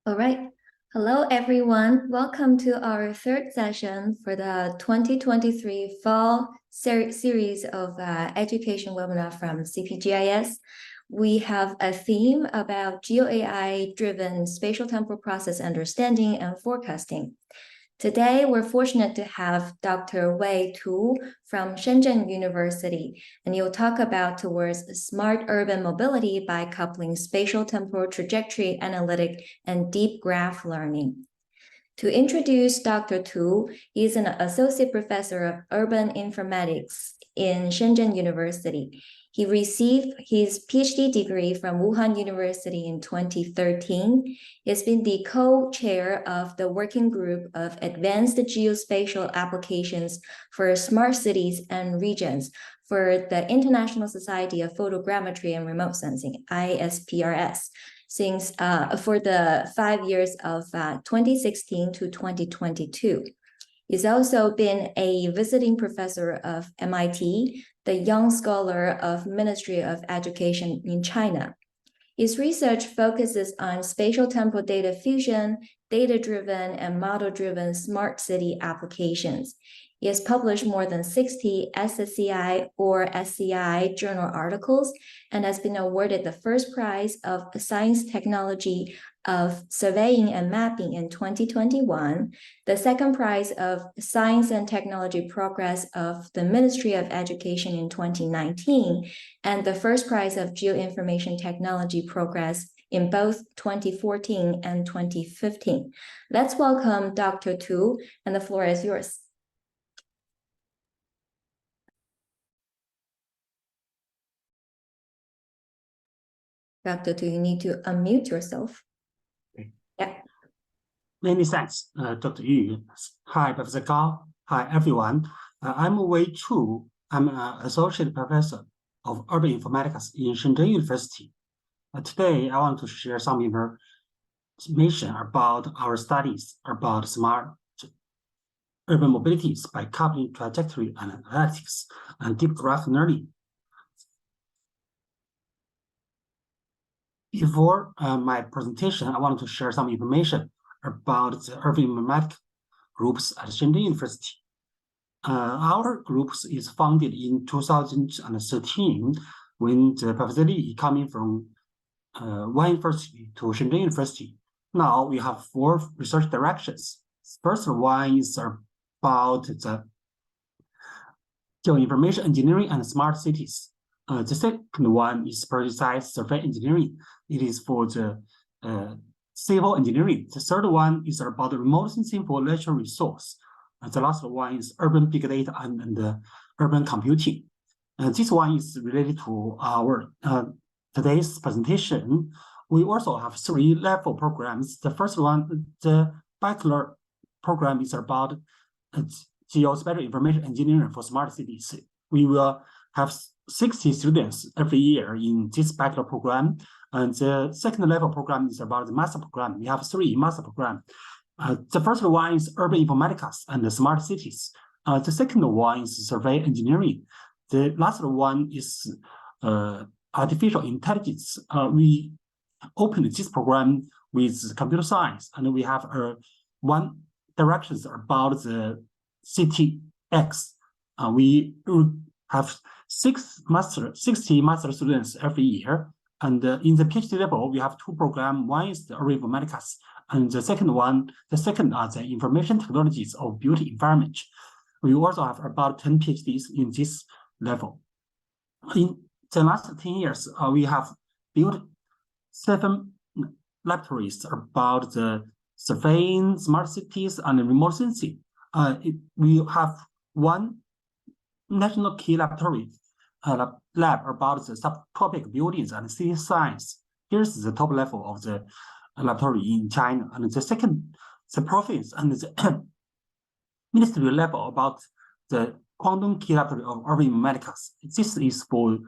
All right. Hello, everyone. Welcome to our third session for the 2023 fall series of education webinar from CPGIS. We have a theme about GeoAI-driven spatial temporal process understanding and forecasting. Today, we're fortunate to have Dr. Wei Tu from Shenzhen University, and he'll talk about towards smart urban mobility by coupling spatial temporal trajectory analytic and deep graph learning. To introduce Dr. Tu, he is an associate professor of urban informatics in Shenzhen University. He received his PhD degree from Wuhan University in 2013. He has been the co-chair of the Working Group of Advanced Geospatial Applications for Smart Cities and Regions for the International Society of Photogrammetry and Remote Sensing, ISPRS, since for the 5 years of 2016 to 2022. He's also been a visiting professor of MIT, the Young Scholar of Ministry of Education in China. His research focuses on spatial temporal data fusion, data-driven and model-driven smart city applications. He has published more than 60 SSCI or SCI journal articles and has been awarded the first prize of Science Technology of Surveying and Mapping in 2021, the second prize of Science and Technology Progress of the Ministry of Education in 2019, and the first prize of Geoinformation Technology Progress in both 2014 and 2015. Let's welcome Dr. Tu, and the floor is yours. Dr. Tu, you need to unmute yourself. Okay. Yeah. Many thanks, Dr. Yu. Hi, Professor Gao. Hi, everyone. I'm Wei Tu. I'm an associate professor of urban informatics in Shenzhen University. Today, I want to share some information about our studies about smart urban mobilities by coupling trajectory and analytics and deep graph learning. Before my presentation, I want to share some information about the urban informatics groups at Shenzhen University. Our groups is founded in 2013 when the Professor Li coming from Wuhan University to Shenzhen University. Now we have 4 research directions. First one is about the geoinformation engineering and smart cities. The second one is precise survey engineering. It is for the civil engineering. The third one is about the remote sensing for natural resource. The last one is urban big data and urban computing. This one is related to our today's presentation. We also have 3 level programs. The first one, the bachelor program, is about geospatial information engineering for smart cities. We will have 60 students every year in this bachelor program. And the second level program is about the master program. We have 3 master programs. The first one is urban informatics and the smart cities. The second one is survey engineering. The last one is artificial intelligence. We opened this program with computer science, and we have one direction about the CTX. We have 60 master students every year. And in the PhD level, we have 2 programs. One is the urban informatics, and the second are the information technologies of built environment. We also have about 10 PhDs in this level. In the last 10 years, we have built 7 laboratories about the surveying, smart cities, and remote sensing. We have 1 national key laboratory lab about the subtropic buildings and city science. Here's the top level of the laboratory in China. And the second, the province and the ministry level about the quantum key laboratory of urban informatics. This is for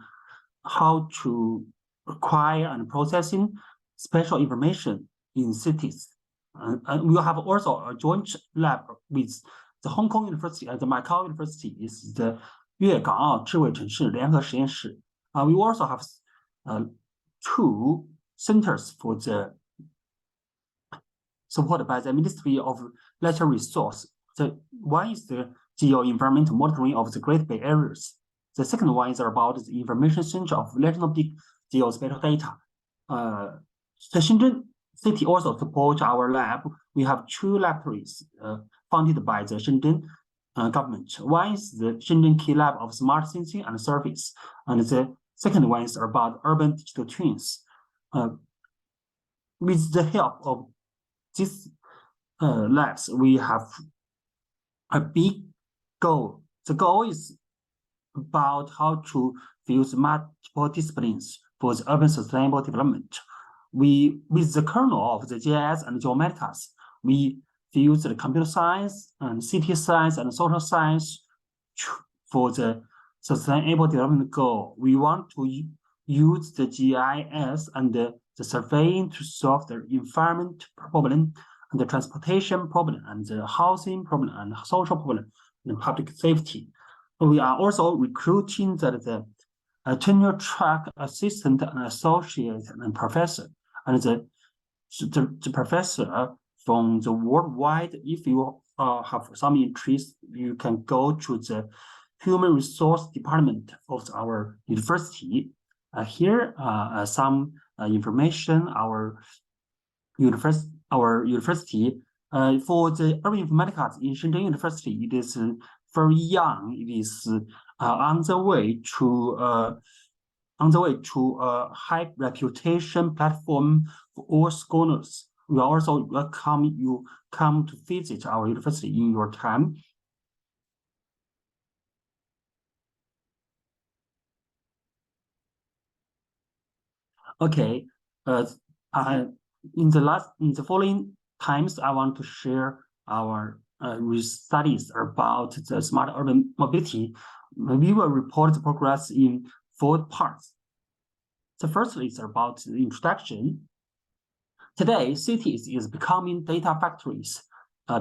how to acquire and processing spatial information in cities. And we have also a joint lab with the Hong Kong University and the Macau University is the 粤港澳智慧城市联合实验室. We also have 2 centers for the supported by the Ministry of Natural Resources. The one is the geo-environmental monitoring of the Great Bay Areas. The second one is about the information center of national big geospatial data. The Shenzhen city also supports our lab. We have two laboratories funded by the Shenzhen government. One is the Shenzhen Key Lab of Smart Sensing and Service, and the second one is about urban digital twins. With the help of these labs, we have a big goal. The goal is about how to fuse multiple disciplines for the urban sustainable development. With the kernel of the GIS and geomatics, we fuse the computer science and city science and social science for the sustainable development goal. We want to use the GIS and the surveying to solve the environment problem and the transportation problem and the housing problem and social problem and public safety. We are also recruiting the tenure track assistant and associate and professor, and the professor from the worldwide. If you have some interest, you can go to the human resource department of our university. Here some information. Our university for the urban informatics in Shenzhen University, it is very young. It is on the way to a high reputation platform for all scholars. We also welcome you come to visit our university in your time. Okay, in the following times, I want to share our studies about the smart urban mobility. We will report the progress in 4 parts. The first is about the introduction. Today, cities is becoming data factories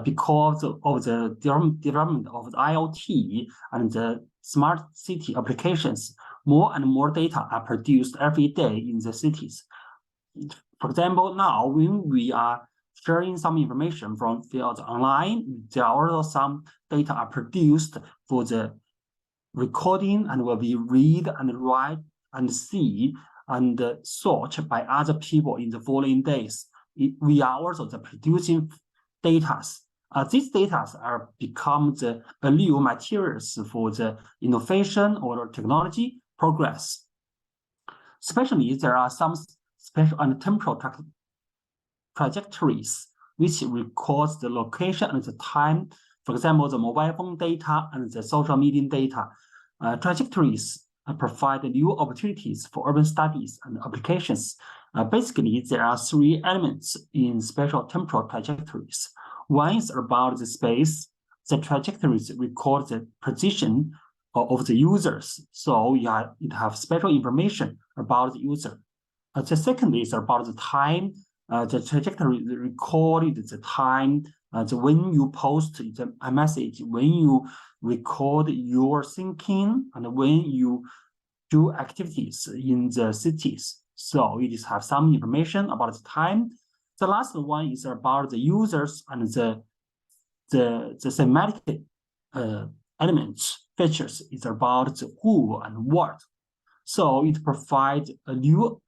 because of the development of the IoT and the smart city applications. More and more data are produced every day in the cities. For example, now when we are sharing some information from fields online, there are also some data are produced for the recording and will be read and write and see and searched by other people in the following days. We are also producing data. These data are become the new materials for the innovation or technology progress. Especially, there are some spatial and temporal trajectories which records the location and the time. For example, the mobile phone data and the social media data. Trajectories provide new opportunities for urban studies and applications. Basically, there are 3 elements in spatial temporal trajectories. One is about the space. The trajectories record the position of the users. So it have special information about the user. The second is about the time. The trajectory recorded the time, when you post a message, when you record your thinking, and when you do activities in the cities. So it is have some information about the time. The last one is about the users and the semantic elements features. It's about the who and what. So it provides a new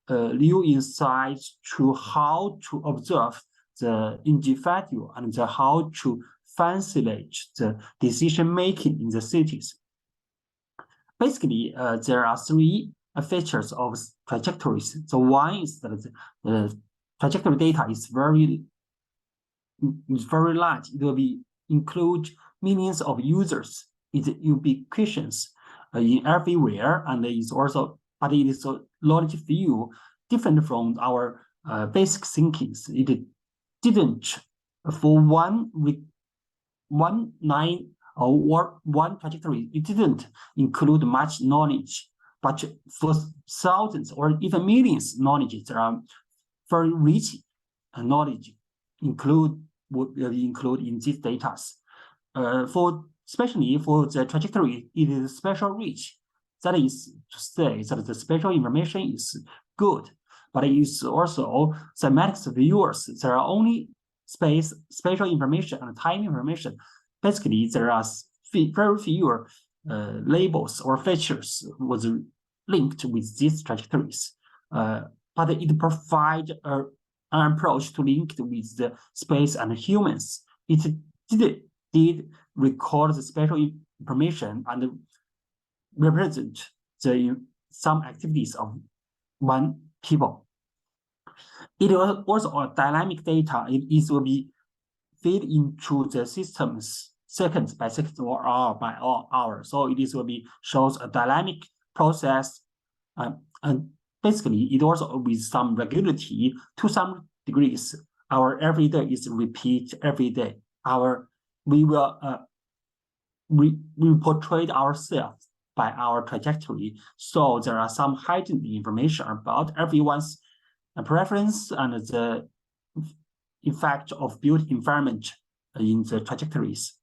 insight to how to observe the individual and how to facilitate the decision making in the cities. Basically, there are 3 features of trajectories. So one is that the trajectory data is very large. It will include millions of users. It ubiquitous in everywhere, and it is also, but it is a knowledge view different from our basic thinkings. It didn't for one trajectory. It didn't include much knowledge, but for thousands or even millions knowledge, there are very rich knowledge would be included in these data. Especially for the trajectory, it is spatial rich. That is to say that the spatial information is good, but it is also semantics viewers. There are only spatial information and time information. Basically, there are very few labels or features was linked with these trajectories. But it provides an approach to link with the space and humans. It did record the spatial information and represent some activities of one people. It was also a dynamic data. It will be fed into the systems seconds by second or hour by hour. So it will be shows a dynamic process, and basically it also with some regularity to some degrees. Our everyday is repeat every day. We portray ourselves by our trajectory. So there are some hidden information about everyone's preference and the effect of built environment in the trajectories.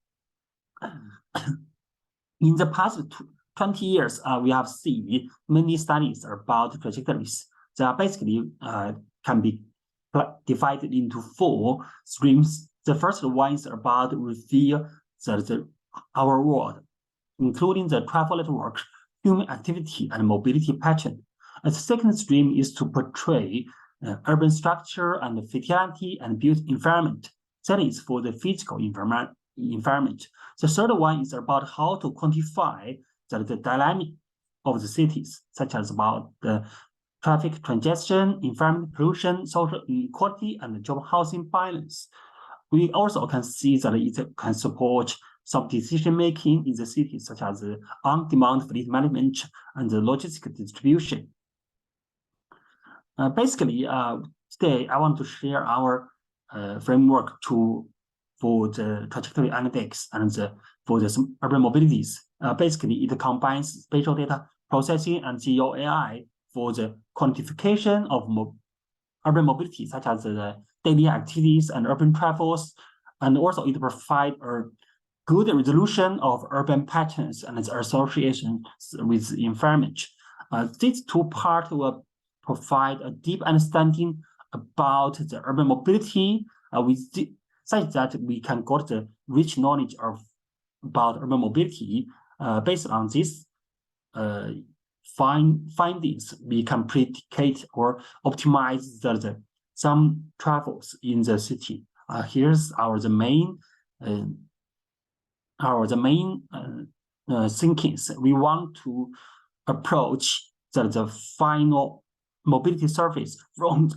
In the past 20 years, we have seen many studies about trajectories. They are basically can be divided into 4 streams. The first one is about reveal our world, including the travel network, human activity, and mobility pattern. And the second stream is to portray urban structure and fertility and built environment. That is for the physical environment. The third one is about how to quantify the dynamic of the cities, such as about the traffic congestion, environment pollution, social inequality, and job housing balance. We also can see that it can support some decision making in the cities, such as on-demand fleet management and the logistic distribution. Basically, today I want to share our framework for the trajectory analytics and for the urban mobilities. Basically, it combines spatial data processing and GeoAI for the quantification of urban mobility, such as the daily activities and urban travels, and also it provides a good resolution of urban patterns and its association with the environment. These 2 parts will provide a deep understanding about the urban mobility, such that we can get the rich knowledge about urban mobility. Based on this findings, we can predicate or optimize some travels in the city. Here's the main thinkings. We want to approach the final mobility surface from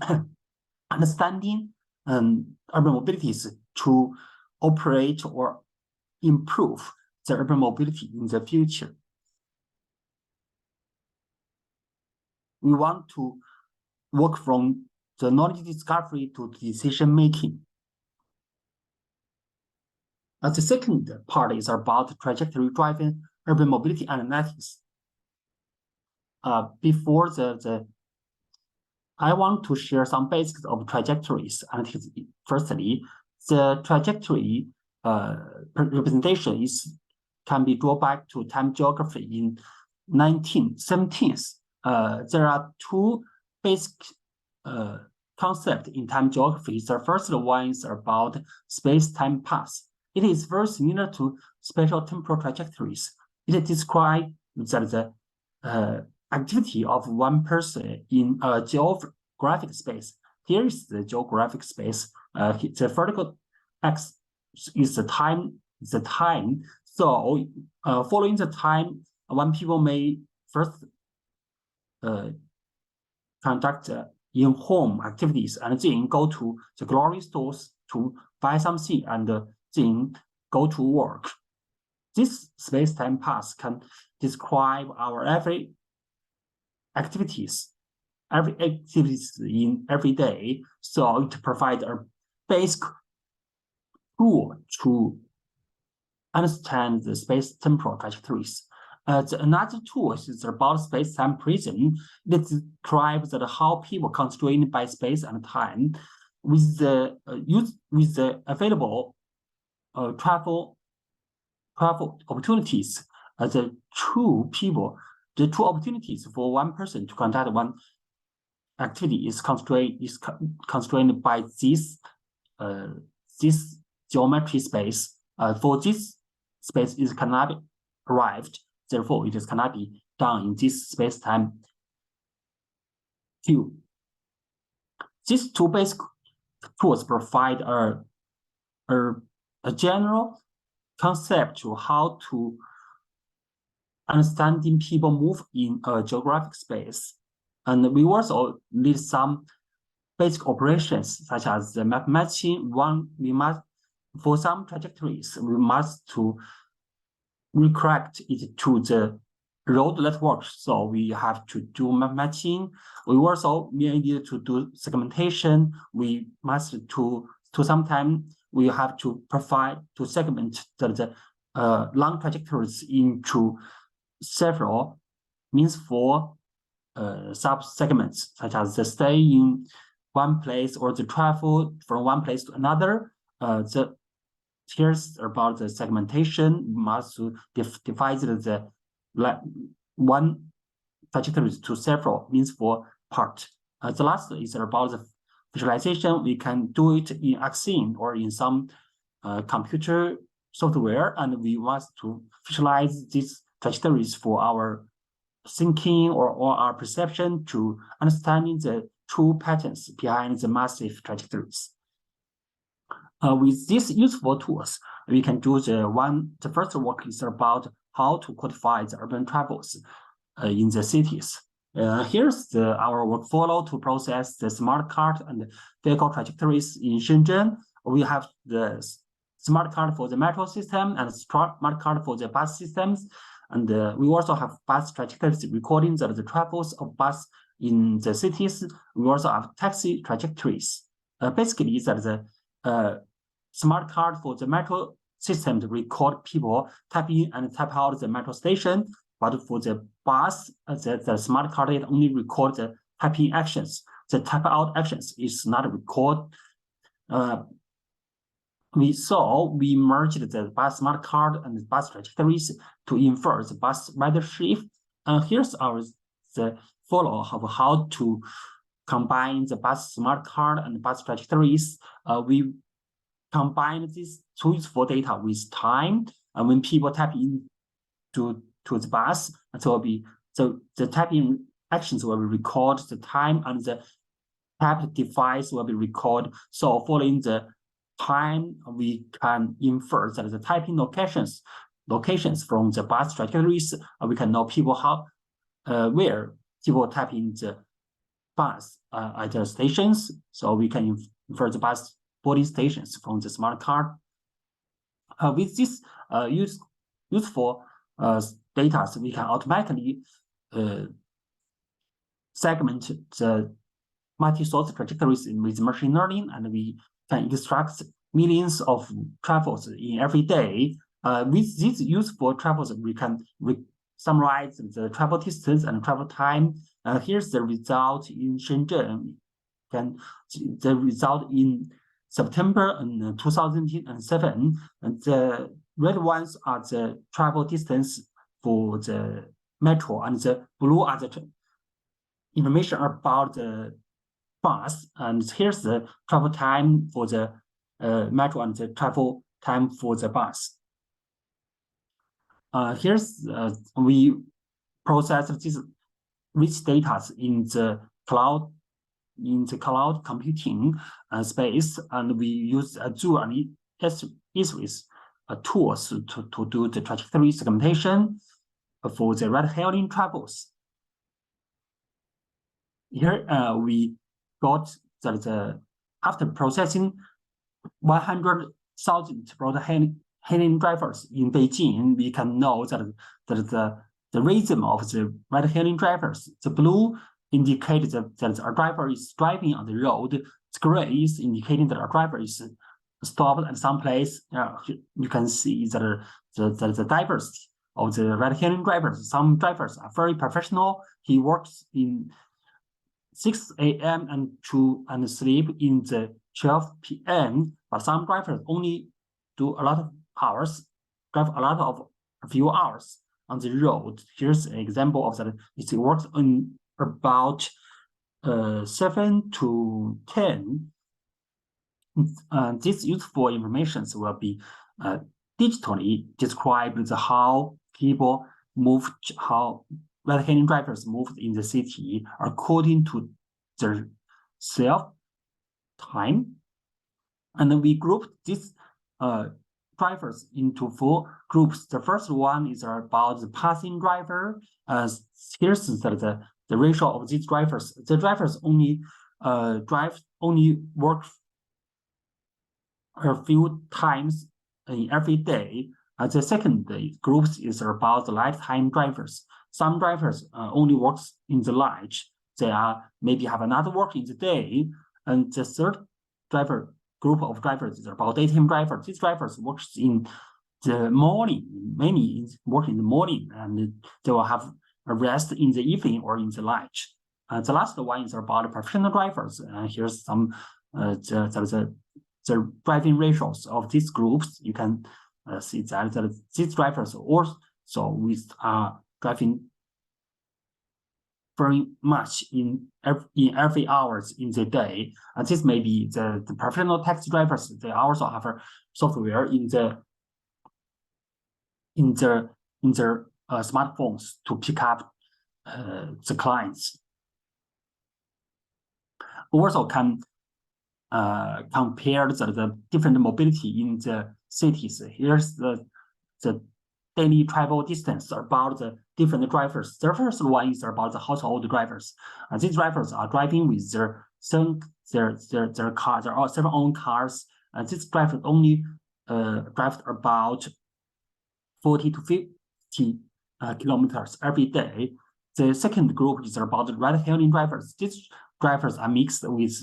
understanding urban mobilities to operate or improve the urban mobility in the future. We want to work from the knowledge discovery to decision making. The second part is about trajectory-driven urban mobility analytics. Before I want to share some basics of trajectories analytics. Firstly, the trajectory representation can be drawn back to time geography in 1917. There are 2 basic concepts in time geography. The first one is about space-time path. It is very similar to spatiotemporal trajectories. It describes that the activity of one person in a geographic space. Here is the geographic space. The vertical x is the time. So following the time, one people may first conduct in-home activities and then go to the grocery stores to buy something and then go to work. This space-time path can describe our every activities in every day. So it provides a basic tool to understand the space-temporal trajectories. Another tool is about space-time prism. It describes how people constrained by space and time with the available travel opportunities. The two opportunities for one person to conduct one activity is constrained by this geometry space. For this space is cannot be arrived, therefore it is cannot be done in this space-time view. These two basic tools provide a general concept to how to understanding people move in a geographic space. And we also need some basic operations such as the map matching. For some trajectories, we must to recorrect it to the road network. So we have to do map matching. We also need to do segmentation. We must to sometimes we have to provide to segment the long trajectories into several means for sub-segments, such as the stay in one place or the travel from one place to another. Here's about the segmentation. We must divide the one trajectory to several means for part. The last is about the visualization. We can do it in Axine or in some computer software, and we want to visualize these trajectories for our thinking or our perception to understanding the true patterns behind the massive trajectories. With these useful tools, we can do the first work is about how to codify the urban travels in the cities. Here's our workflow to process the smart card and vehicle trajectories in Shenzhen. We have the smart card for the metro system and smart card for the bus systems. And we also have bus trajectories recording the travels of bus in the cities. We also have taxi trajectories. Basically, that the smart card for the metro system to record people tap in and tap out the metro station. But for the bus, the smart card it only record the typing actions. The tap out actions is not record. We merged the bus smart card and the bus trajectories to infer the bus ridership. Here's the follow of how to combine the bus smart card and bus trajectories. We combine these two useful data with time, and when people tap in to the bus, so the tapping actions will record the time, and the tap device will be recorded. So following the time, we can infer that the typing locations from the bus trajectories. We can know people where people tap in the bus at the stations. So we can infer the bus boarding stations from the smart card. With this useful data, so we can automatically segment the multi-source trajectories with machine learning, and we can extract millions of travels in every day. With these useful travels, we can summarize the travel distance and travel time. Here's the result in Shenzhen. The result in September 2007, and the red ones are the travel distance for the metro, and the blue are the information about the bus. And here's the travel time for the metro and the travel time for the bus. Here's we process this rich data in the cloud computing space, and we use Azure and ESRIS tools to do the trajectory segmentation for the ride-hailing travels. Here we got that after processing 100,000 ride-hailing drivers in Beijing, we can know that the rhythm of the ride-hailing drivers. The blue indicates that our driver is driving on the road. The gray is indicating that our driver is stopped at some place. You can see that the diversity of the ride-hailing drivers. Some drivers are very professional. He works in 6 a.m. and sleep in the 12 p.m. But some drivers only do a lot of hours, drive a few hours on the road. Here's an example of that. It works on about 7 to 10. This useful information will be digitally described how people move, how ride-hailing drivers move in the city according to their self-time. And then we group these drivers into 4 groups. The first one is about the passing driver. Here's the ratio of these drivers. The drivers only work a few times in every day. The second group is about the lifetime drivers. Some drivers only works in the night. They maybe have another work in the day. And the third group of drivers is about daytime drivers. These drivers works in the morning, many work in the morning, and they will have a rest in the evening or in the night. The last one is about professional drivers. Here's some the driving ratios of these groups. You can see that these drivers also driving very much in every hours in the day. This may be the professional taxi drivers. They also have a software in their smartphones to pick up the clients. We also can compare the different mobility in the cities. Here's the daily travel distance about the different drivers. The first one is about the household drivers. These drivers are driving with their own cars. These drivers only drive about 40 to 50 kilometers every day. The second group is about the ride-hailing drivers. These drivers are mixed with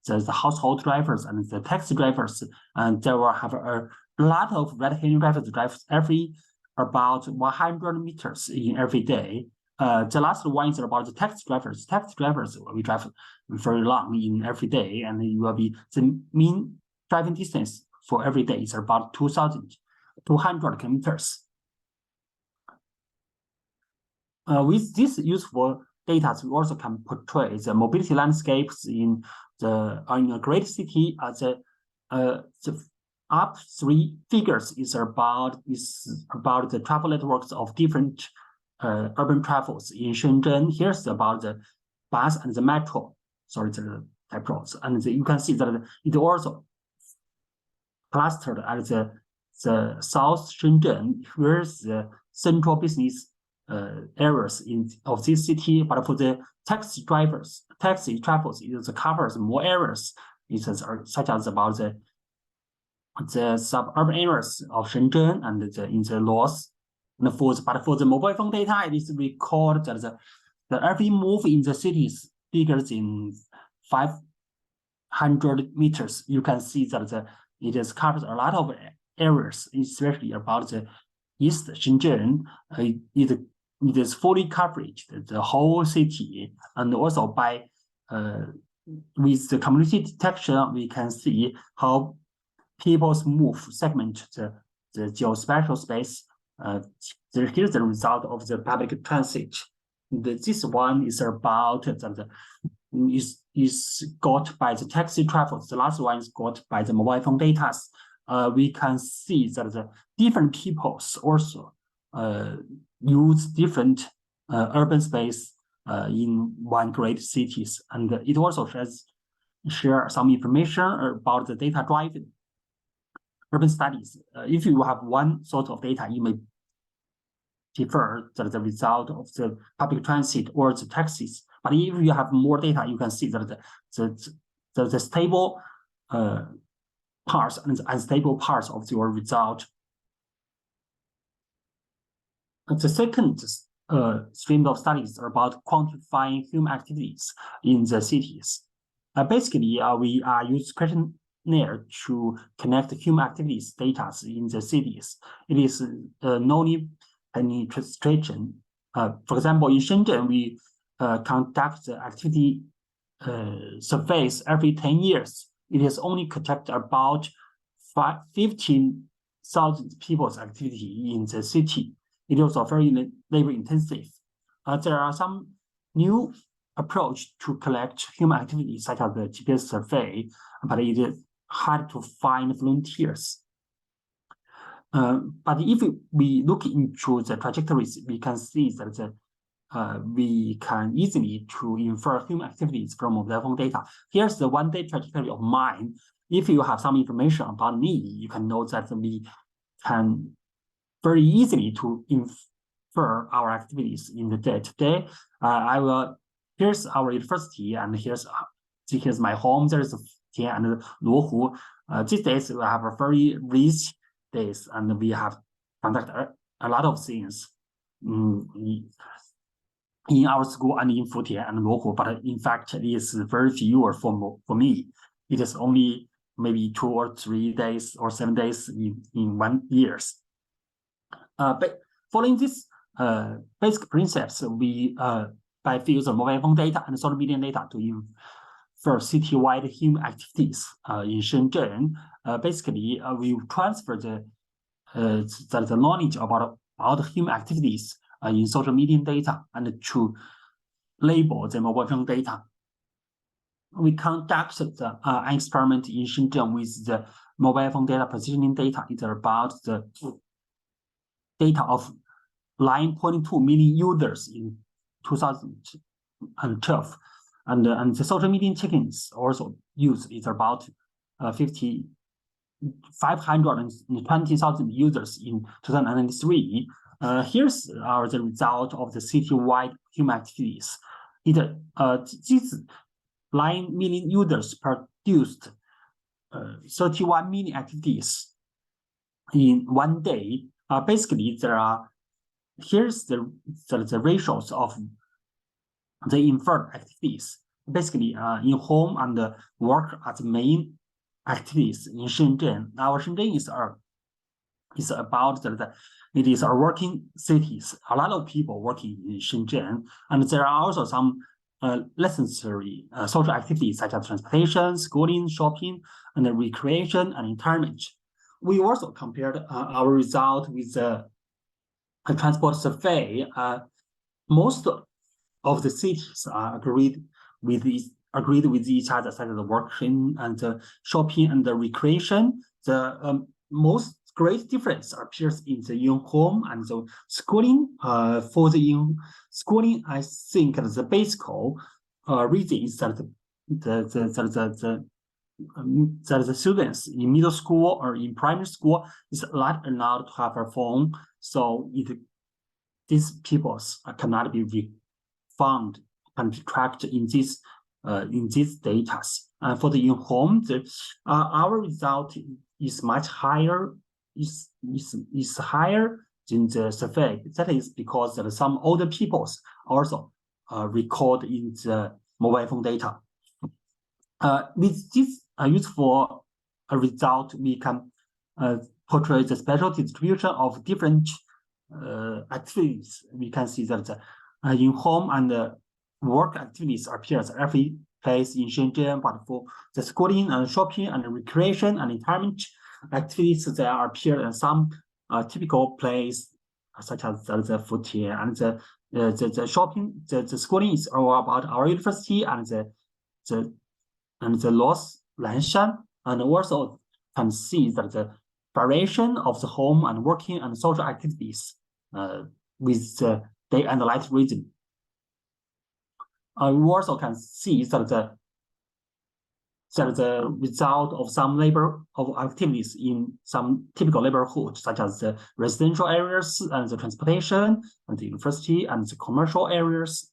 the household drivers and the taxi drivers, and they will have a lot of ride-hailing drivers drive every about 100 meters in every day. The last one is about the taxi drivers. Taxi drivers will be drive very long in every day, and it will be the mean driving distance for every day is about 2,200 kilometers. With this useful data, we also can portray the mobility landscapes in a great city. The up 3 figures is about the travel networks of different urban travels in Shenzhen. Here's about the bus and the metro. Sorry, the metros, and you can see that it also clustered at the South Shenzhen. Here's the central business areas of this city, but for the taxi travels, it covers more areas. It is such as about the suburban areas of Shenzhen and in the north. And for the mobile phone data, it is recorded that every move in the cities bigger than 500 meters. You can see that it covers a lot of areas, especially about the East Shenzhen. It is fully coverage the whole city, and also by with the community detection, we can see how people's move segment the geospatial space. Here's the result of the public transit. This one is about is got by the taxi travels. The last one is got by the mobile phone data. We can see that the different peoples also use different urban space in one great cities, and it also share some information about the data-driven urban studies. If you have one sort of data, you may prefer the result of the public transit or the taxis. But if you have more data, you can see that the stable parts and the unstable parts of your result. The second stream of studies are about quantifying human activities in the cities. Basically, we use questionnaire to connect human activities data in the cities. It is known penetration. For example, in Shenzhen, we conduct the activity surveys every 10 years. It has only conducted about 15,000 people's activity in the city. It is also very labor intensive. There are some new approach to collect human activities such as the GPS survey, but it is hard to find volunteers. But if we look into the trajectories, we can see that we can easily to infer human activities from mobile phone data. Here's the one-day trajectory of mine. If you have some information about me, you can know that we can very easily to infer our activities in the day. Today, here's our university, and here's my home. There's Tian and Luohu. These days we have a very rich days, and we have conducted a lot of things in our school and in Futian and Luohu. But in fact, it is very few for me. It is only maybe 2 or 3 days or 7 days in 1 year. But following this basic principles, we by use of mobile phone data and social media data to infer citywide human activities in Shenzhen. Basically, we transfer the knowledge about human activities in social media data and to label the mobile phone data. We conducted an experiment in Shenzhen with the mobile phone data positioning data. It's about the data of 9.2 million users in 2012, and the social media check-ins also used is about 520,000 users in 2003. Here's the result of the citywide human activities. These 9 million users produced 31 million activities in 1 day. Basically, here's the ratios of the inferred activities. Basically, in home and work are the main activities in Shenzhen. Our Shenzhen is about it is our working cities. A lot of people working in Shenzhen, and there are also some necessary social activities such as transportation, schooling, shopping, and recreation and entertainment. We also compared our result with the transport survey. Most of the cities agreed with each other, such as the working and the shopping and the recreation. The most great difference appears in the home and the schooling. For the schooling, I think the basic reason is that the students in middle school or in primary school is not allowed to have a phone, so these people cannot be found and be tracked in these data. For the home, our result is much higher. Is higher than the survey. That is because some older people also record in the mobile phone data. With this useful result, we can portray the spatial distribution of different activities. We can see that in home and work activities appears every place in Shenzhen, but for the schooling and shopping and recreation and entertainment activities, there appear in some typical place such as the Futian, and the shopping, the schooling is all about our university and the Los Lanshan, and also can see that the variation of the home and working and social activities with the data analytic region. We also can see that the result of some labor of activities in some typical neighborhoods, such as the residential areas and the transportation and the university and the commercial areas.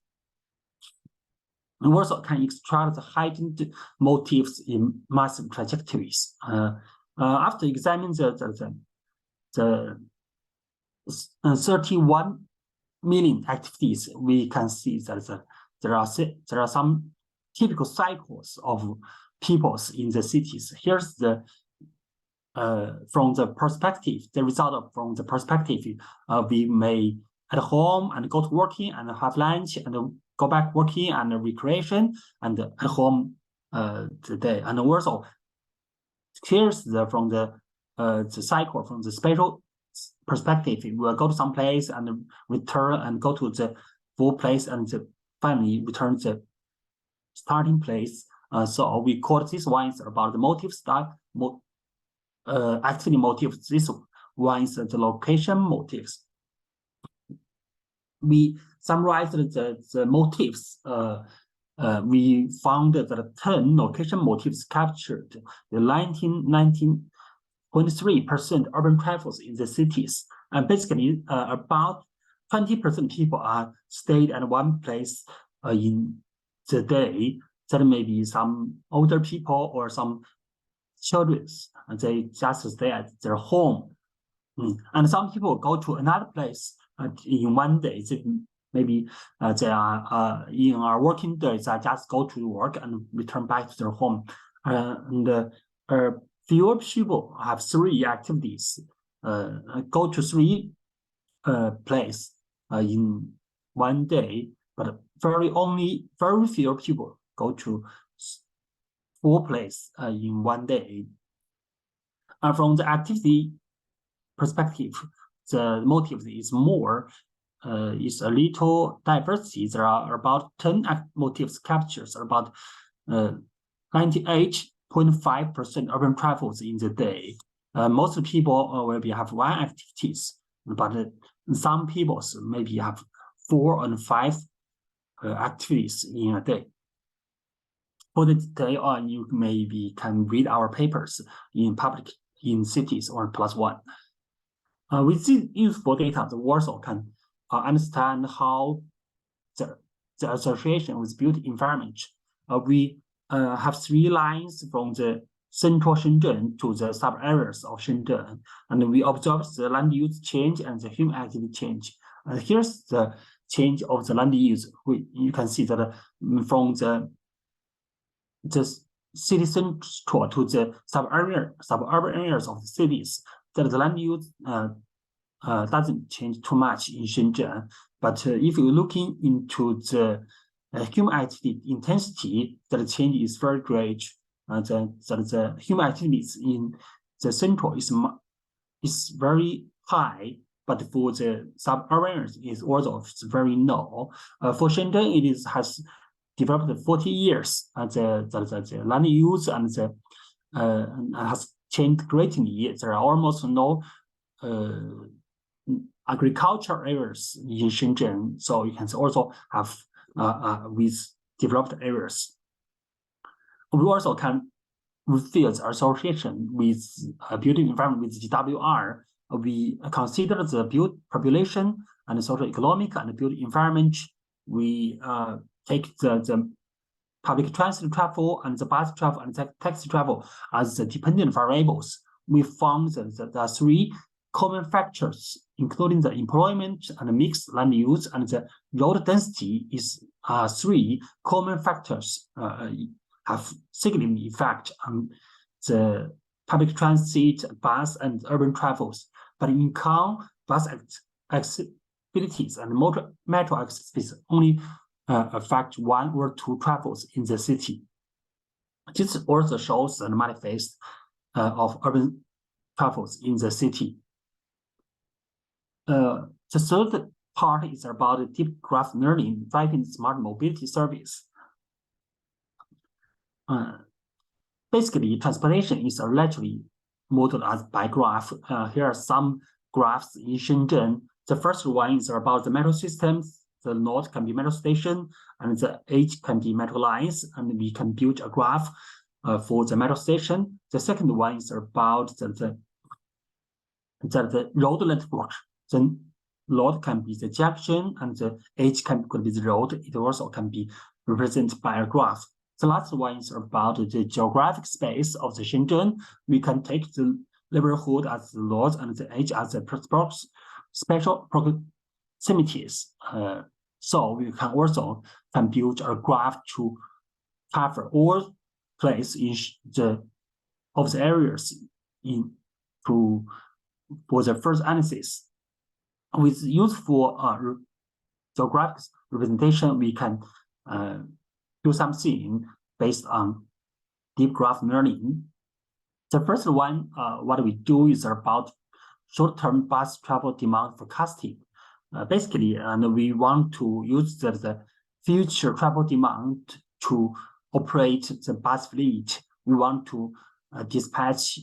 We also can extract the heightened motifs in massive trajectories. After examining the 31 million activities, we can see that there are some typical cycles of peoples in the cities. Here's the from the perspective, the result from the perspective, we may at home and go to working and have lunch and go back working and recreation and at home today. And also here's from the cycle from the spatial perspective. We'll go to some place and return and go to the full place and finally return the starting place. So we call this one is about the motive style, activity motives. This one is the location motives. We summarized the motives. We found that 10 location motives captured the 19.3% urban travels in the cities. And basically, about 20% people are stayed at one place in the day. That may be some older people or some children, and they just stay at their home. And some people go to another place in one day. Maybe they are in our working days, they just go to work and return back to their home. Fewer people have 3 activities, go to 3 places in one day, but very few people go to 4 places in one day. And from the activity perspective, the motive is more. Is a little diversity. There are about 10 motives captures, about 98.5% urban travels in the day. Most people will have 1 activities, but some people maybe have 4 and 5 activities in a day. For the day on, you maybe can read our papers in cities or +1. With this useful data, the Warsaw can understand how the association with built environment. We have 3 lines from the central Shenzhen to the sub-areas of Shenzhen, and we observe the land use change and the human activity change. Here's the change of the land use. You can see that from the city central to the suburban areas of the cities, that the land use doesn't change too much in Shenzhen. But if you're looking into the human activity intensity, the change is very great. The human activities in the central is very high, but for the suburban areas is also very low. For Shenzhen, it has developed 40 years. The land use and has changed greatly. There are almost no agriculture areas in Shenzhen, so you can also have with developed areas. We also can feel the association with built environment with GWR. We consider the built population and social economic and built environment. We take the public transit travel and the bus travel and the taxi travel as the dependent variables. We found that the 3 common factors, including the employment and the mixed land use and the road density, is 3 common factors have significant effect on the public transit, bus, and urban travels. But in bus accessibilities and metro accessibility only affect 1 or 2 travels in the city. This also shows the manifest of urban travels in the city. The third part is about deep graph learning driving smart mobility service. Basically, transportation is allegedly modeled as by graph. Here are some graphs in Shenzhen. The first one is about the metro systems. The node can be metro station, and the edge can be metro lines, and we can build a graph for the metro station. The second one is about the road network. The node can be the junction, and the edge could be the road. It also can be represented by a graph. The last one is about the geographic space of the Shenzhen. We can take the neighborhood as the node and the edge as the spatial proximities. So we can also build a graph to cover all places of the areas for the first analysis. With useful geographic representation, we can do something based on deep graph learning. The first one, what we do is about short-term bus travel demand forecasting. Basically, we want to use the future travel demand to operate the bus fleet, we want to dispatch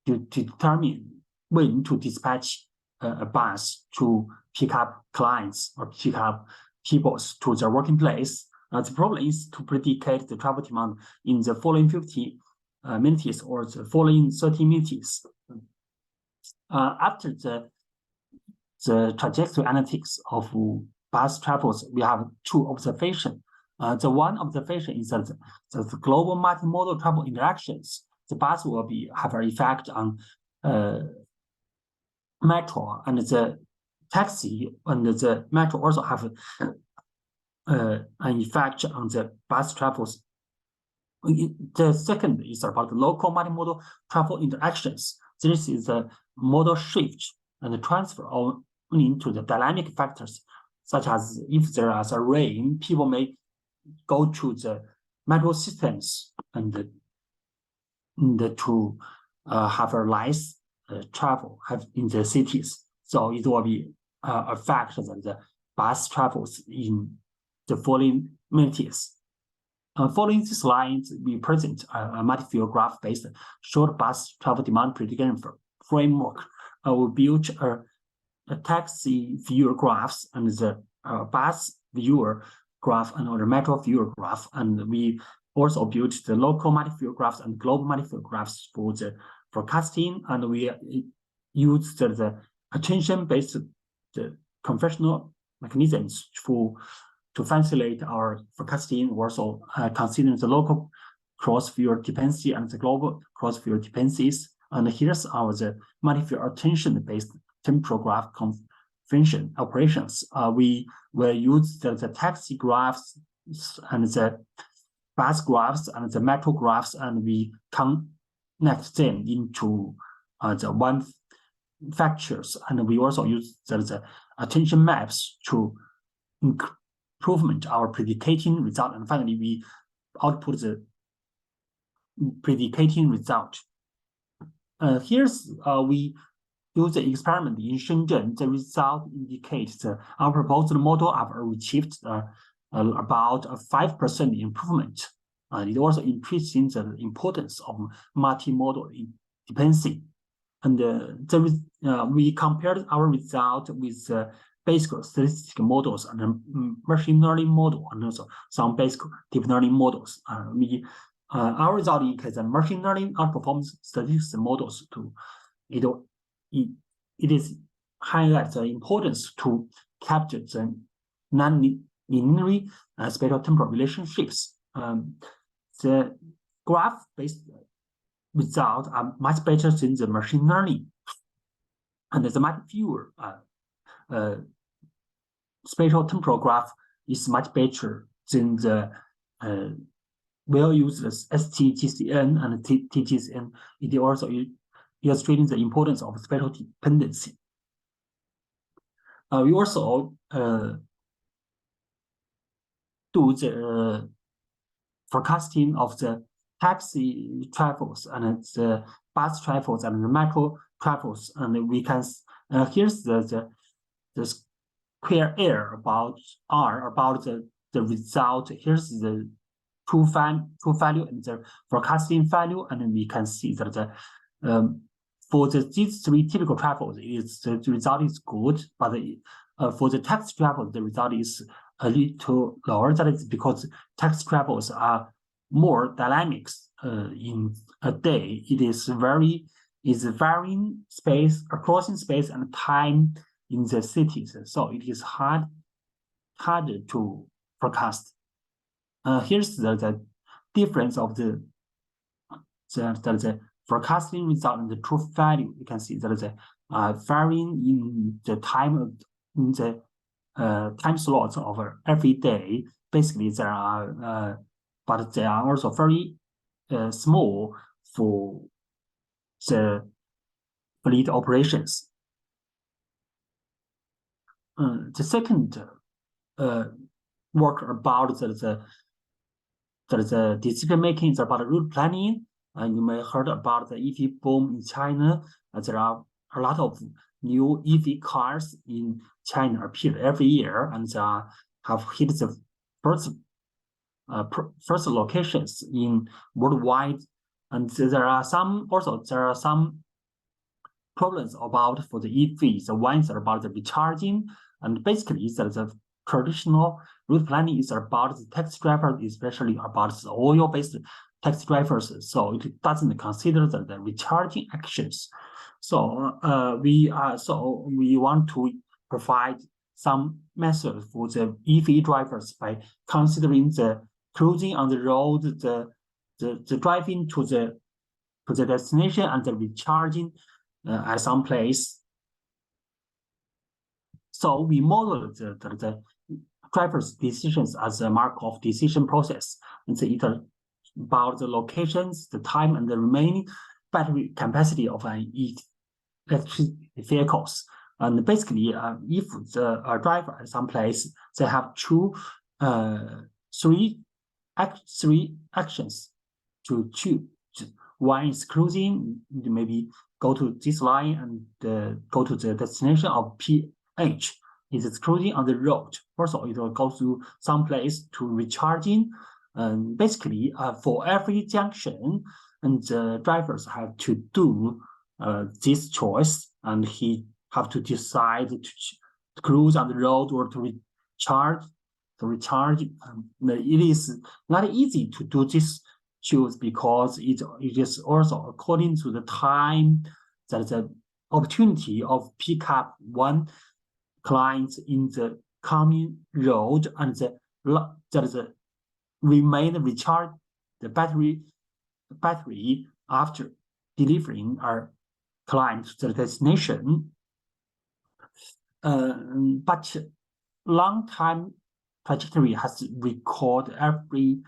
to determine when to dispatch a bus to pick up clients or pick up people to their working place. The problem is to predict the travel demand in the following 50 minutes or the following 30 minutes. After the trajectory analytics of bus travels, we have two observations. The one observation is that the global multimodal travel interactions, the bus will have an effect on metro, and the taxi and the metro also have an effect on the bus travels. The second is about the local multimodal travel interactions. This is a modal shift and transfer only to the dynamic factors, such as if there is a rain, people may go to the metro systems and to have a less travel in the cities. So it will be a factor that the bus travels in the following minutes. Following this line, we present a multi-field graph-based short bus travel demand prediction framework. We built a taxi viewer graphs and the bus viewer graph and the metro viewer graph, and we also built the local multi-field graphs and global multi-field graphs for the forecasting, and we used the attention-based conventional mechanisms to facilitate our forecasting, also considering the local cross-field dependency and the global cross-field dependencies. And here's the multi-field attention-based temporal graph convention operations. We will use the taxi graphs and the bus graphs and the metro graphs, and we connect them into the one factors. And we also use the attention maps to improvement our predicating result. And finally, we output the predicating result. Here's we do the experiment in Shenzhen. The result indicates our proposed model have achieved about a 5% improvement. It also increasing the importance of multimodal dependency. And we compared our result with basic statistical models and machine learning model, and also some basic deep learning models. Our result indicates that machine learning outperforms statistical models. It is highlights the importance to capture the non-linear spatial-temporal relationships. The graph-based results are much better than the machine learning, and the much fewer spatial temporal graph is much better than the well-used STGCN and TGCN. It also illustrating the importance of spatial dependency. We also do the forecasting of the taxi travels and the bus travels and the metro travels, and we can here's the square error about the result. Here's the true value and the forecasting value, and then we can see that for these three typical travels, the result is good, but for the taxi travel, the result is a little lower. That is because taxi travels are more dynamics in a day. It is varying space, crossing space and time in the cities, so it is harder to forecast. Here's the difference of the forecasting result and the true value. You can see there is a varying in the time time slots of every day. Basically, there are but they are also very small for the fleet operations. The second work about the decision making is about route planning. You may heard about the EV boom in China. There are a lot of new EV cars in China appear every year, and have hit the first first locations in worldwide, and there are some problems about for the EV. The ones are about the recharging, and basically the traditional route planning is about the taxi driver, especially about the oil-based taxi drivers. So it doesn't consider the recharging actions. So we want to provide some method for the EV drivers by considering the cruising on the road, the driving to the destination, and the recharging at some place. So we model the driver's decisions as a Markov decision process, and it's either about the locations, the time, and the remaining battery capacity of an electric vehicles. And basically, if the driver at some place, they have three actions to choose. One is cruising, maybe go to this line and go to the destination of PH. It is cruising on the road. Also, it will go to some place to recharging. And basically, for every junction, and the drivers have to do this choice, and he have to decide to cruise on the road or to recharge. It is not easy to do this choose because it is also according to the time that the opportunity of pick up one client in the coming road, and the remain recharge the battery after delivering our client to the destination. But long-time trajectory has to record every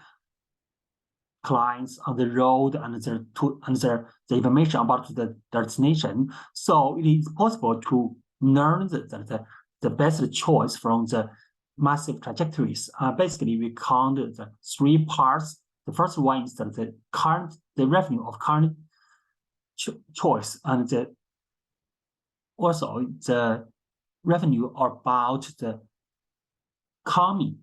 clients on the road and the information about the destination. So it is possible to learn the best choice from the massive trajectories. Basically, we count the three parts. The first one is the revenue of current choice, and also the revenue about the coming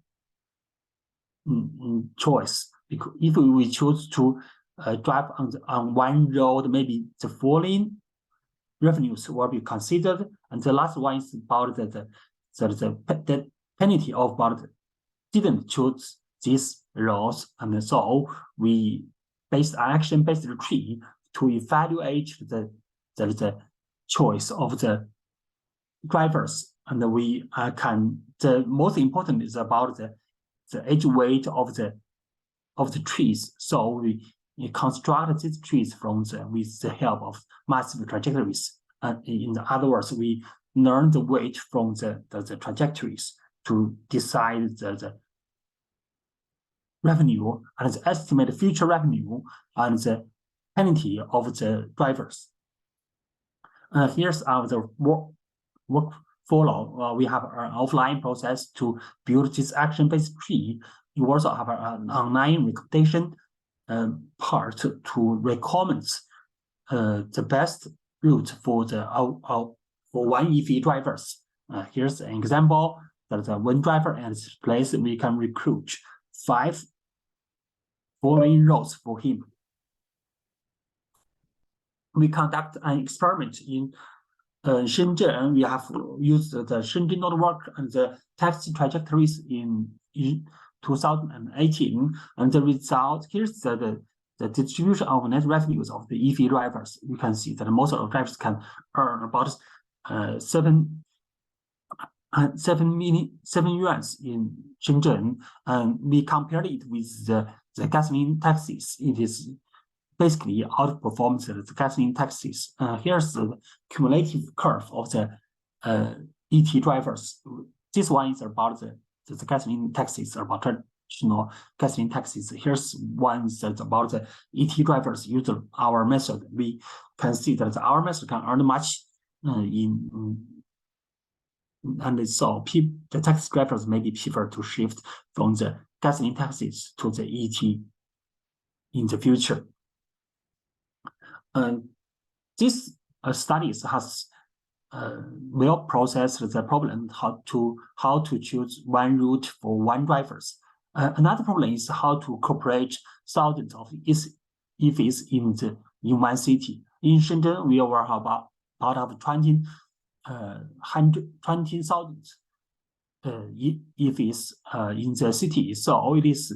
choice. Because if we choose to drive on one road, maybe the following revenues will be considered. And the last one is about the penalty of about didn't choose these roads. And so we based on action-based tree to evaluate the choice of the drivers. And we the most important is about the edge weight of the trees. So we construct these trees with the help of massive trajectories. And in other words, we learn the weight from the trajectories to decide the revenue and the estimated future revenue and the penalty of the drivers. Here's the workflow. We have an offline process to build this action-based tree. You also have an online recommendation part to recommend the best route for one EV drivers. Here's an example that one driver at this place we can recruit 5 following routes for him. We conduct an experiment in Shenzhen. We have used the Shenzhen network and the taxi trajectories in 2018, and the result here's the distribution of net revenues of the EV drivers. You can see that most of the drivers can earn about 7 yuan in Shenzhen, and we compared it with the gasoline taxis. It is basically outperforms the gasoline taxis. Here's the cumulative curve of the ET drivers. This one is about the gasoline taxis, about traditional gasoline taxis. Here's one that's about the ET drivers use our method. We can see that our method can earn much and so the taxi drivers maybe prefer to shift from the gasoline taxis to the ET in the future. This studies has well processed the problem how to choose one route for one drivers. Another problem is how to incorporate thousands of EVs in one city. In Shenzhen, we will have about of 20,000 EVs in the city. So it is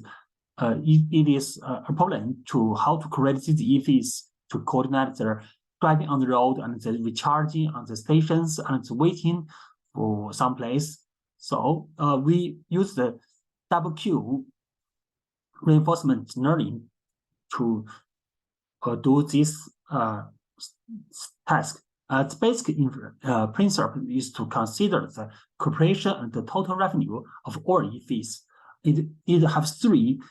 a problem to how to create these EVs to coordinate their driving on the road and the recharging on the stations and the waiting for some place. So we use the double Q reinforcement learning to do this task. The basic principle is to consider the cooperation and the total revenue of all EVs. It has three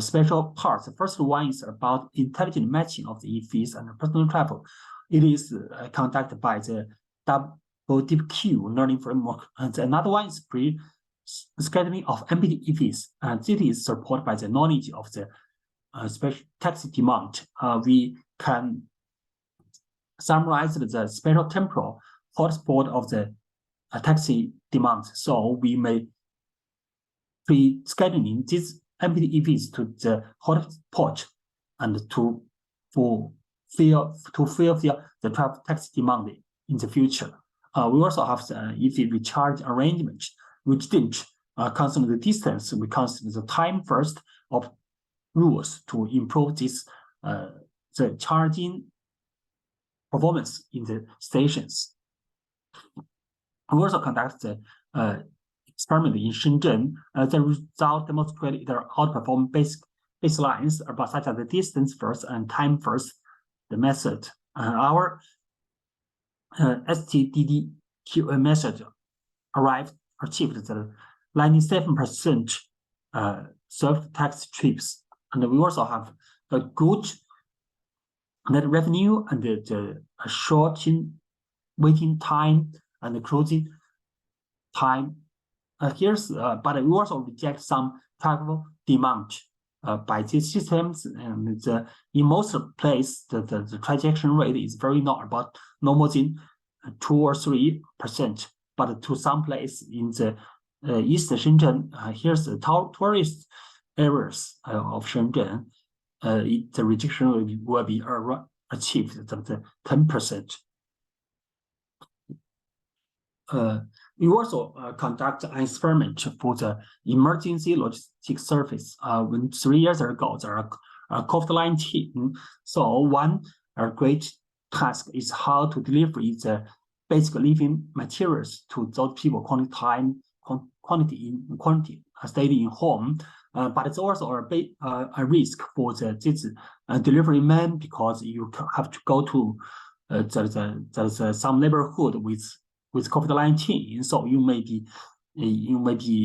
special parts. The first one is about intelligent matching of the EVs and personal travel. It is conducted by the double deep Q learning framework. And another one is scheduling of empty EVs. And it is supported by the knowledge of the special taxi demand. We can summarize the spatiotemporal hotspot of the taxi demand. So we may be scheduling these empty EVs to the hotspot and to fulfill the taxi demand in the future. We also have the EV recharge arrangement, which didn't consider the distance. We consider the time first of rules to improve this the charging performance in the stations. We also conduct the experiment in Shenzhen. The result demonstrated their outperform baselines about such as the distance first and time first, the method. Our STDDQ method achieved the 97% self-taxi trips. And we also have a good net revenue and the short waiting time and the closing time. But we also reject some travel demand by these systems. And in most places, the trajectory rate is very low, about no more than 2 or 3%. But to some places in the East Shenzhen, here's the tourist areas of Shenzhen, the rejection rate will be achieved at the 10%. We also conduct an experiment for the emergency logistics service. When 3 years ago, there are COVID-19. So one great task is how to deliver the basic living materials to those people quantity staying in home. But it's also a risk for this delivery man, because you have to go to some neighborhood with COVID-19, so you maybe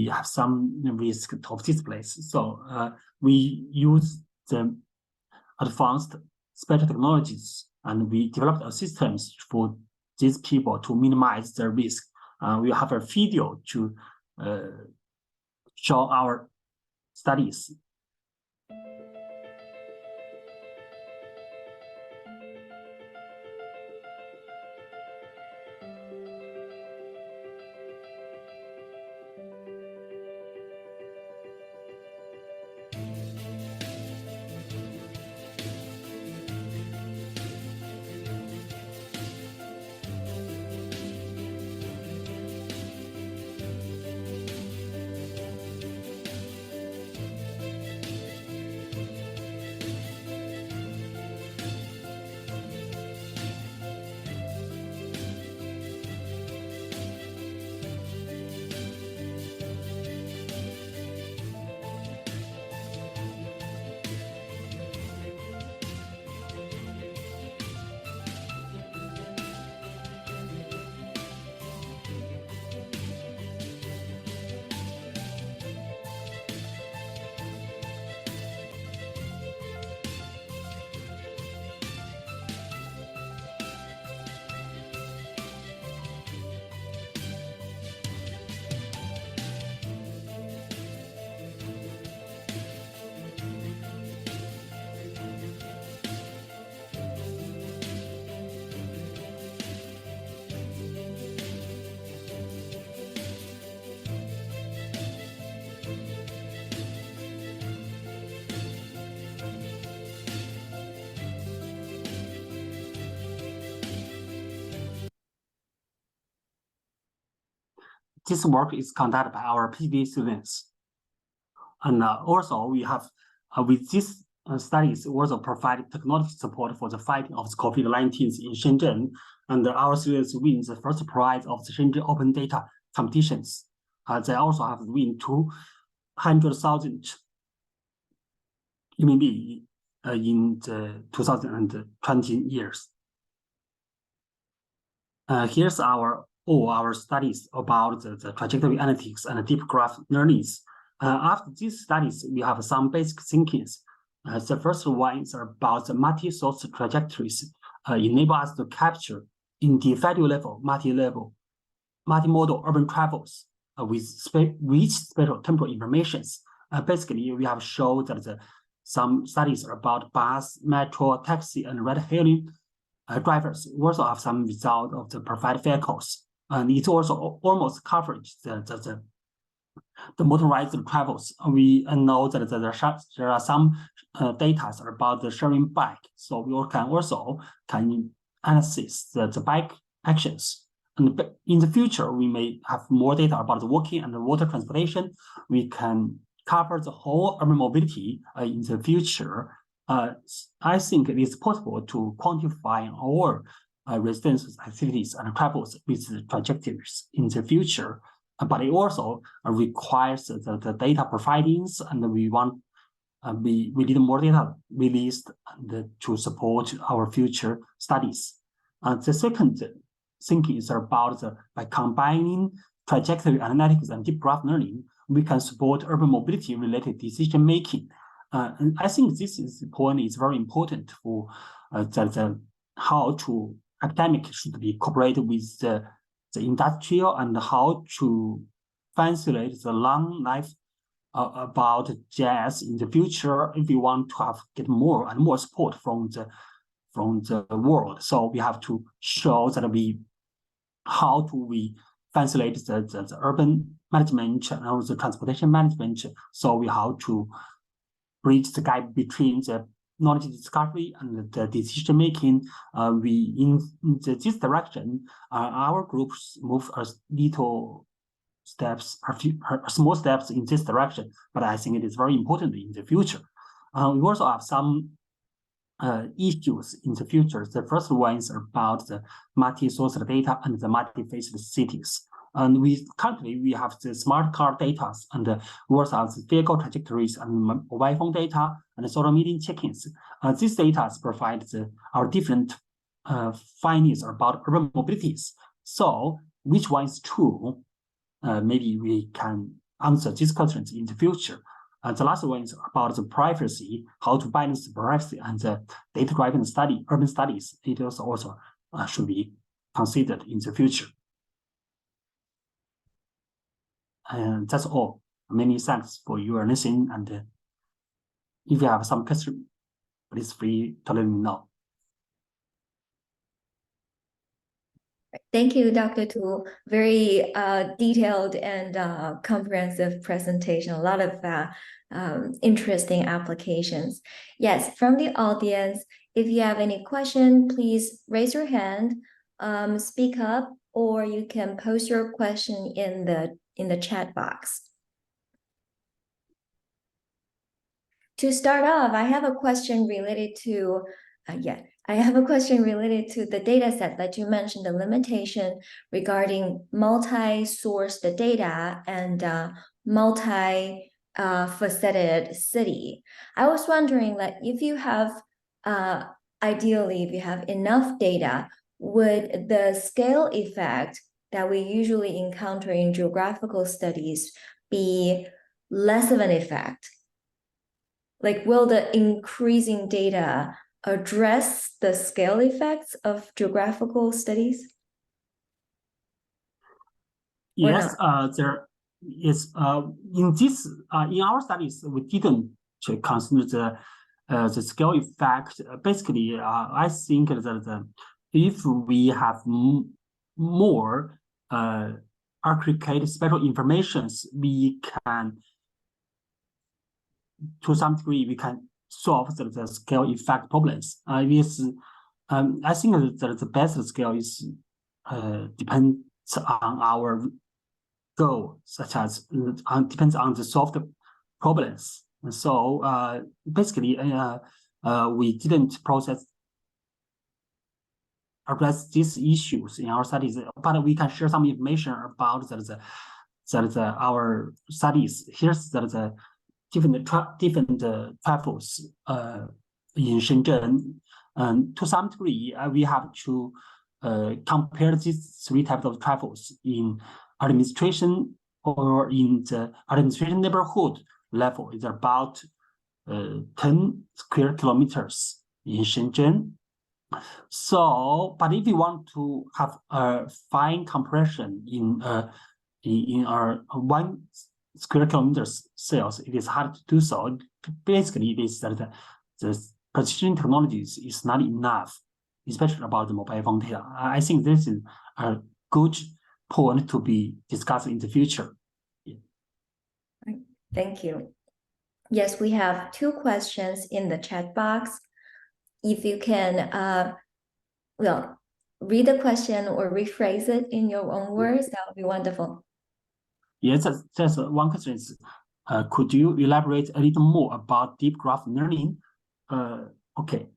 have some risk of this place. So we use the advanced spatial technologies, and we developed systems for these people to minimize their risk. We have a video to show our studies. this work is conducted by our PhD students. And also we have, with these studies, also provide technology support for the fighting of the COVID-19 in Shenzhen. And our students win the first prize of the Shenzhen Open Data competitions. They also have win 200,000 RMB in the 2020 years. Here's all our studies about the trajectory analytics and deep graph learnings. After these studies, we have some basic thinkings. The first one is about the multi-source trajectories, enable us to capture individual level, multimodal urban travels with rich spatial temporal informations. Basically, we have shown that some studies about bus, metro, taxi, and ride-hailing drivers also have some result of the provided vehicles. And it also almost covers the motorized travels. We know that there are some data about the sharing bike. So we can also analyze the bike actions. And in the future, we may have more data about the walking and the water transportation. We can cover the whole urban mobility in the future. I think it is possible to quantify all residence activities and travels with the trajectories in the future. But it also requires the data providings, and we need more data released to support our future studies. The second thinking is about by combining trajectory analytics and deep graph learning, we can support urban mobility related decision making. And I think this point is very important for how to academic should be cooperated with the industrial and how to facilitate the long life about GIS in the future if we want to get more and more support from the world. So we have to show that how do we facilitate the urban management and also the transportation management. So we have to bridge the gap between the knowledge discovery and the decision making. In this direction, our groups move small steps in this direction, but I think it is very important in the future. We also have some issues in the future. The first one is about the multi-source data and the multi-phase cities. And currently we have the smart car data, and we also have the vehicle trajectories and mobile phone data and solar meeting check-ins. These data provide our different findings about urban mobilities. So which one is true? Maybe we can answer these questions in the future. The last one is about the privacy, how to balance the privacy and the data-driven urban studies. It also should be considered in the future. And that's all. Many thanks for your listening. And if you have some questions, please free to let me know. Thank you, Dr. Tu. Very detailed and comprehensive presentation. A lot of interesting applications. Yes, from the audience, if you have any question, please raise your hand, speak up, or you can post your question in the chat box. To start off, I have a question related to the data set that you mentioned, the limitation regarding multi-sourced data and multi-faceted city. I was wondering, like, if you have, ideally, if you have enough data, would the scale effect that we usually encounter in geographical studies be less of an effect? Like, will the increasing data address the scale effects of geographical studies? Yes, there is in our studies we didn't consider the scale effect. Basically, I think that if we have more aggregated spatial informations, we can, to some degree, we can solve the scale effect problems. I think that the best scale is depends on our goal, such as depends on the solved problems. And so basically, we didn't address these issues in our studies, but we can share some information about our studies. Here's the different travels in Shenzhen. And to some degree, we have to compare these three types of travels in administration or in the administration neighborhood level. It's about 10 square kilometers in Shenzhen. So, but if we want to have a fine compression in our 1 square kilometers cells, it is hard to do so. Basically, it is that the precision technologies is not enough, especially about the mobile phone data. I think this is a good point to be discussed in the future. Yeah. Thank you. Yes, we have 2 questions in the chat box. If you can, read the question or rephrase it in your own words, that would be wonderful. Yes, that's one question. Is, could you elaborate a little more about deep graph learning? Okay.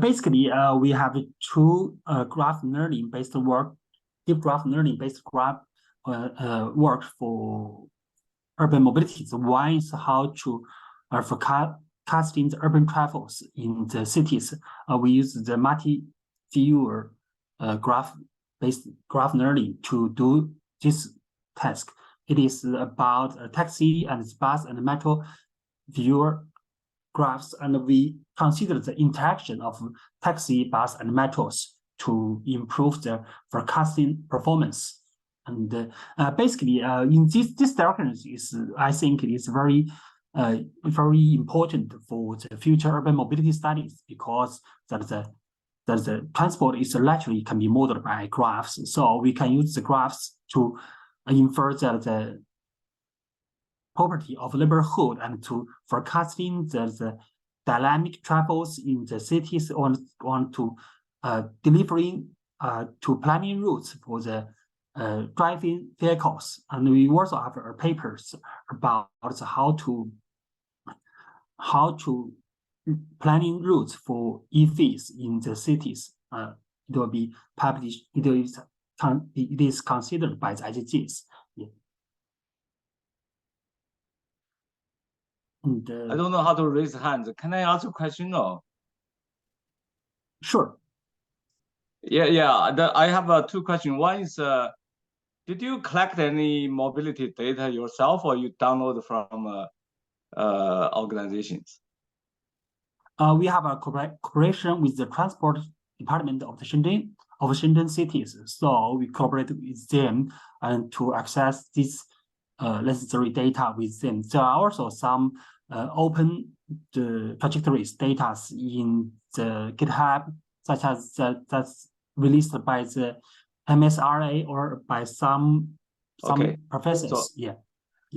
Basically, we have 2 graph learning based work, deep graph learning based graph work for urban mobility. So one is how to forecasting the urban travels in the cities. We use the multi-viewer graph-based graph learning to do this task. It is about a taxi and bus and metro viewer graphs, and we consider the interaction of taxi, bus, and metros to improve the forecasting performance. And basically, in this direction is, I think, it is very important for the future urban mobility studies, because that the transport is largely can be modeled by graphs. So we can use the graphs to infer the property of neighborhood and to forecasting the dynamic travels in the cities, on to delivering to planning routes for the driving vehicles. And we also have papers about how to planning routes for EVs in the cities. It will be published. It is considered by the IGGs. Yeah. And, I don't know how to raise hands. Can I ask a question? No. Sure. Yeah. I have 2 questions. One is, did you collect any mobility data yourself, or you download from organizations? We have a cooperation with the transport department of the Shenzhen cities. So we cooperate with them and to access this necessary data with them. There are also some open trajectories data in the GitHub, such as that's released by the MSRA or by some professors. So, yeah.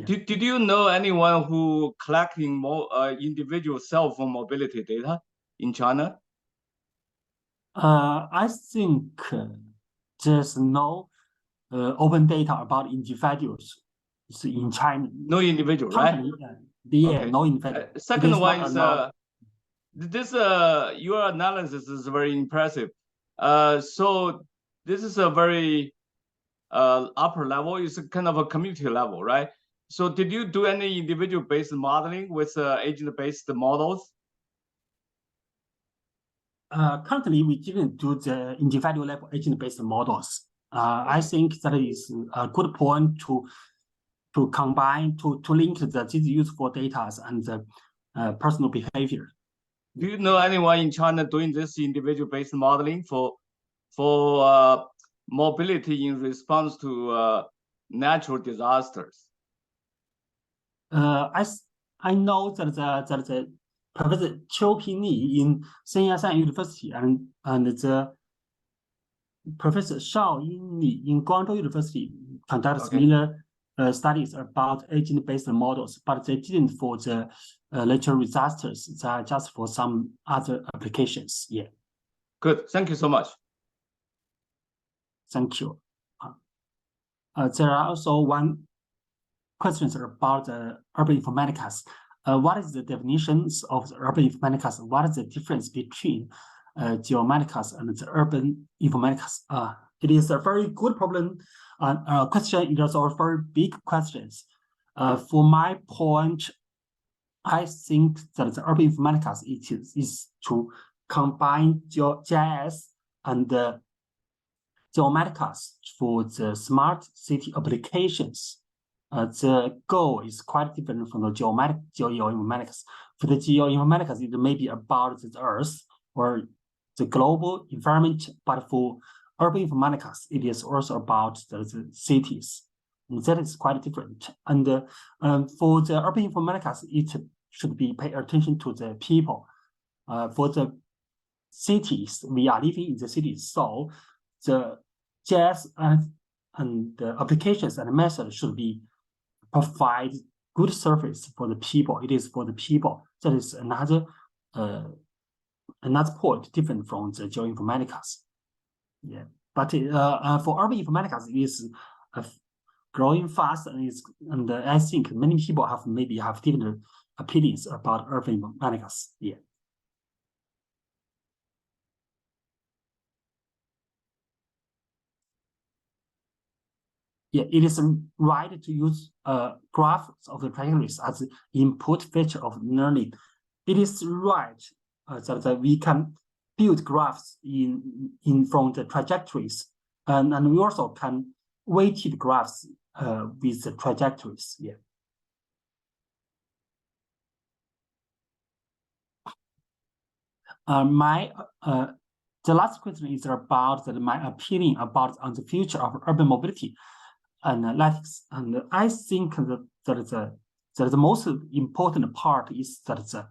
Did you know anyone who collecting more individual cell phone mobility data in China? I think there's no open data about individuals in China. No individual, right? No individual. Second one is this your analysis is very impressive. So this is a very upper level. It's kind of a community level, right? So did you do any individual-based modeling with agent-based models? Currently, we didn't do the individual level agent-based models. I think that is a good point to combine, to link these useful data and the personal behavior. Do you know anyone in China doing this individual-based modeling for mobility in response to natural disasters? I know that the Professor Qiu Pingli in Shenzhen University and the Professor Shao Yinli in Guangzhou University conduct similar studies about agent-based models, but they didn't for the natural disasters. They are just for some other applications. Yeah. Good. Thank you so much. Thank you. There are also questions about the urban informatics. What is the definitions of the urban informatics? What is the difference between geomatics and the urban informatics? It is a very good problem question. It is also very big questions. For my point, I think that the urban informatics is to combine GeoAI and geomatics for the smart city applications. The goal is quite different from the geoinformatics. For the geoinformatics, it may be about the Earth or the global environment, but for urban informatics, it is also about the cities. And that is quite different. And for the urban informatics, it should be pay attention to the people. For the cities, we are living in the cities, so the GIS and the applications and methods should be provide good service for the people. It is for the people. That is another point different from the geoinformatics. Yeah, but for urban informatics, it is growing fast, and I think many people maybe have different opinions about urban informatics. Yeah. Yeah, it is right to use graphs of the trajectories as the input feature of learning. It is right that we can build graphs from the trajectories, and we also can weighted graphs with the trajectories. Yeah. The last question is about my opinion about the future of urban mobility analytics, and I think that the most important part is that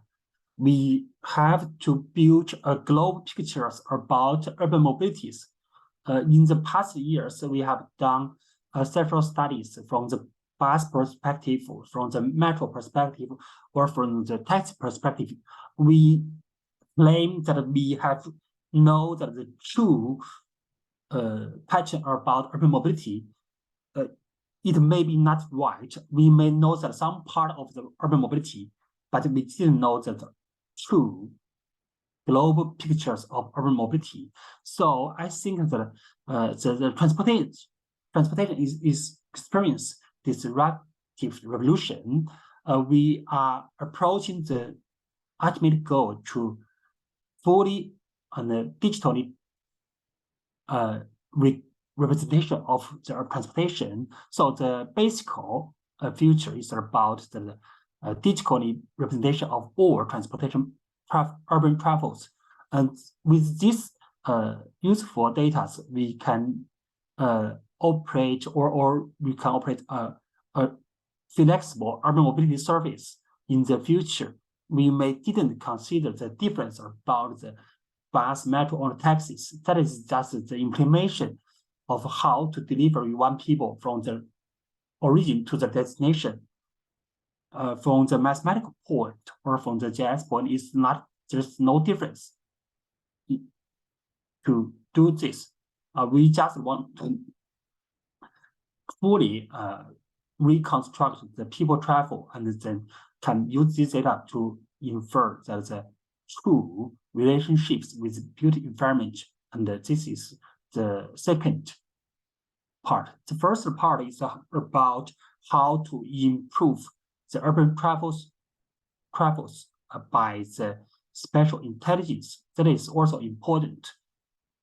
we have to build a global pictures about urban mobilities. In the past years, we have done several studies from the bus perspective, from the metro perspective, or from the taxi perspective. We claim that we have know that the true pattern about urban mobility. It may be not right. We may know that some part of the urban mobility, but we didn't know the true global pictures of urban mobility. So I think that the transportation is experience disruptive revolution. We are approaching the ultimate goal to fully and digitally representation of the transportation. So the basic future is about the digital representation of all transportation urban travels. And with this useful data, we can operate or we can operate a flexible urban mobility service in the future. We didn't consider the difference about the bus, metro, or taxis. That is just the implementation of how to deliver one people from the origin to the destination. From the mathematical point or from the GIS point, there's no difference to do this. We just want to fully reconstruct the people travel and then can use this data to infer that the true relationships with built environment. And this is the second part. The first part is about how to improve the urban travels by the spatial intelligence. That is also important.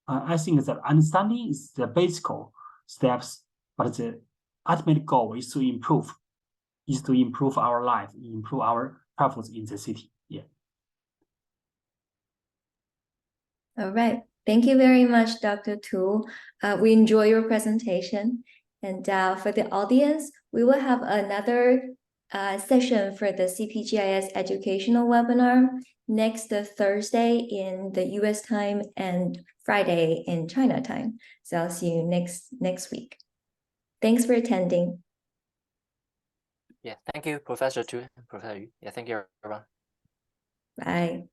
I think that understanding is the basic steps, but the ultimate goal is to improve our life, improve our travels in the city. Yeah. All right. Thank you very much, Dr. Tu. We enjoy your presentation. And for the audience, we will have another session for the CPGIS educational webinar next Thursday in the US time and Friday in China time. So I'll see you next week. Thanks for attending. Yeah, thank you, Professor Tu, Professor Yu. Yeah, thank you, everyone. Bye.